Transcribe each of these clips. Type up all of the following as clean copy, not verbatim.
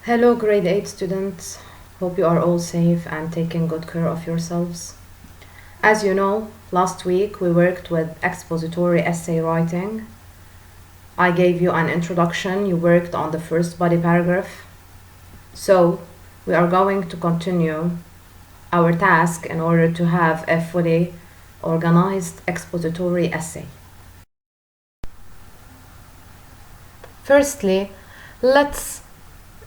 Hello grade 8 students, hope you are all safe and taking good care of yourselves. As you know, last week we worked with expository essay writing. I gave you an introduction, you worked on the first body paragraph. So, we are going to continue our task in order to have a fully organized expository essay. Firstly, let's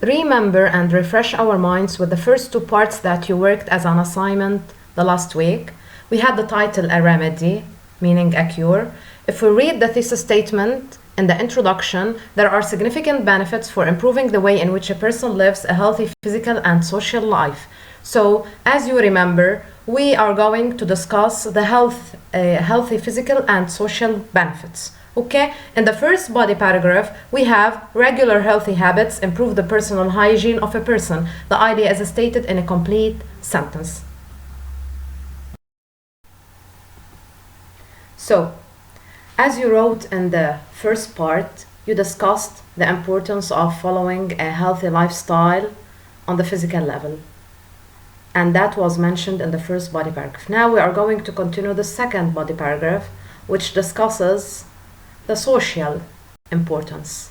remember and refresh our minds with the first two parts that you worked as an assignment the last week. We had the title A Remedy, meaning a cure. If we read the thesis statement in the introduction, there are significant benefits for improving the way in which a person lives a healthy physical and social life. So, as you remember, we are going to discuss the healthy physical and social benefits. Okay, in the first body paragraph, we have regular healthy habits improve the personal hygiene of a person. The idea is stated in a complete sentence. So, as you wrote in the first part, you discussed the importance of following a healthy lifestyle on the physical level. And that was mentioned in the first body paragraph. Now we are going to continue the second body paragraph, which discusses the social importance.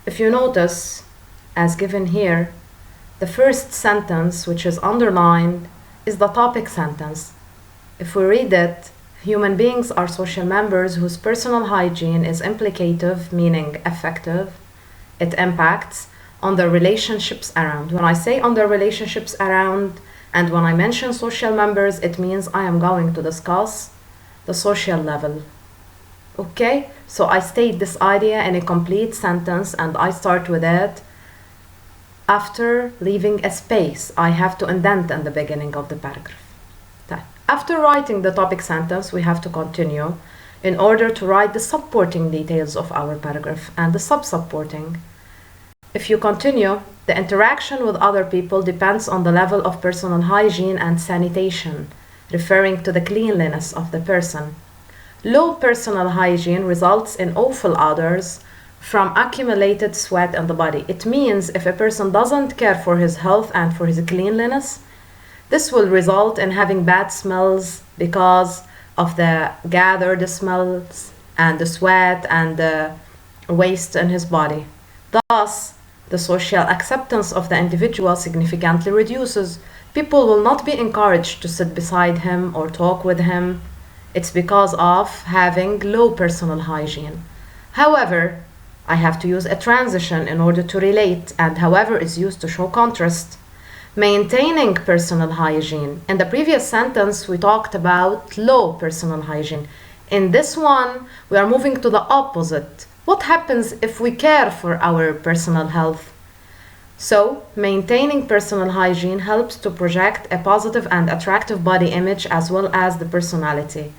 If you notice, as given here, the first sentence, which is underlined, is the topic sentence. If we read it, human beings are social members whose personal hygiene is implicative, meaning affective. It impacts on their relationships around. When I say on their relationships around, and when I mention social members, it means I am going to discuss the social level. Okay, so I state this idea in a complete sentence and I start with it after leaving a space. I have to indent in the beginning of the paragraph. After writing the topic sentence, we have to continue in order to write the supporting details of our paragraph and the sub-supporting. If you continue, the interaction with other people depends on the level of personal hygiene and sanitation, referring to the cleanliness of the person. Low personal hygiene results in awful odors from accumulated sweat in the body. It means if a person doesn't care for his health and for his cleanliness, this will result in having bad smells because of the gathered smells and the sweat and the waste in his body. Thus, the social acceptance of the individual significantly reduces. People will not be encouraged to sit beside him or talk with him. It's because of having low personal hygiene. However, I have to use a transition in order to relate, and however is used to show contrast. Maintaining personal hygiene. In the previous sentence, we talked about low personal hygiene. In this one, we are moving to the opposite. What happens if we care for our personal health? So, maintaining personal hygiene helps to project a positive and attractive body image as well as the personality.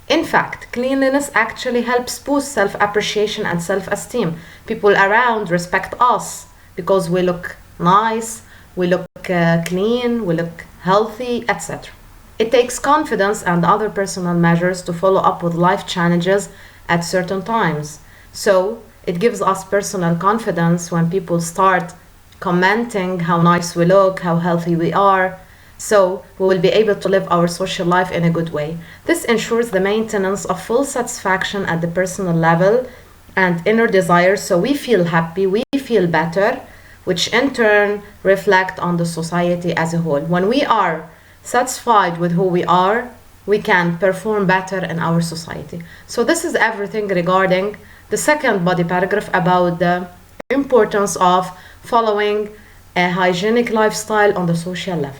In fact, cleanliness actually helps boost self-appreciation and self-esteem. People around respect us because we look nice, we look clean, we look healthy, etc. It takes confidence and other personal measures to follow up with life challenges at certain times. So, it gives us personal confidence when people start commenting how nice we look, how healthy we are. So, we will be able to live our social life in a good way. This ensures the maintenance of full satisfaction at the personal level and inner desires, so we feel happy, we feel better, which in turn reflect on the society as a whole. When we are satisfied with who we are, we can perform better in our society. So this is everything regarding the second body paragraph about the importance of following a hygienic lifestyle on the social level.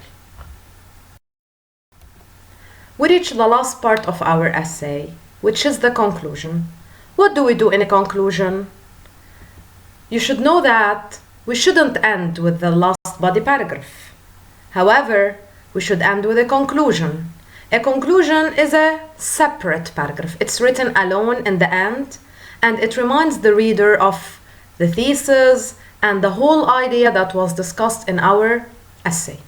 We reach the last part of our essay, which is the conclusion. What do we do in a conclusion? You should know that we shouldn't end with the last body paragraph. However, we should end with a conclusion. A conclusion is a separate paragraph. It's written alone in the end, and it reminds the reader of the thesis and the whole idea that was discussed in our essay.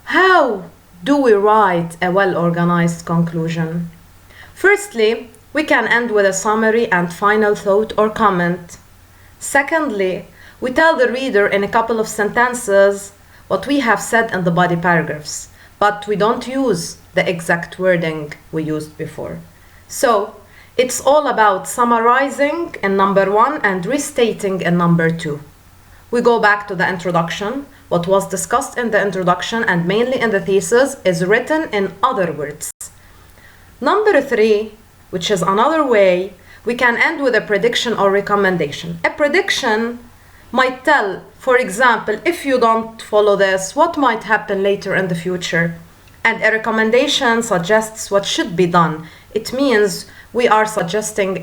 How do we write a well-organized conclusion? Firstly, we can end with a summary and final thought or comment. Secondly, We tell the reader in a couple of sentences what we have said in the body paragraphs, but we don't use the exact wording we used before. So it's all about summarizing in number 1 and restating in number 2. We go back to the introduction. What was discussed in the introduction and mainly in the thesis is written in other words. Number 3, which is another way, we can end with a prediction or recommendation. A prediction might tell, for example, if you don't follow this, what might happen later in the future? And a recommendation suggests what should be done. It means we are suggesting,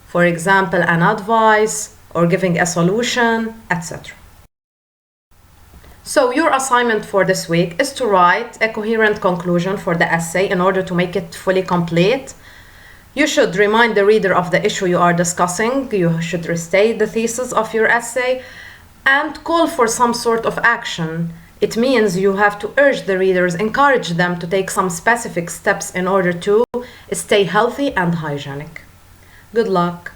for example, an advice or giving a solution, etc. So your assignment for this week is to write a coherent conclusion for the essay in order to make it fully complete. You should remind the reader of the issue you are discussing. You should restate the thesis of your essay and call for some sort of action. It means you have to urge the readers, encourage them to take some specific steps in order to stay healthy and hygienic. Good luck.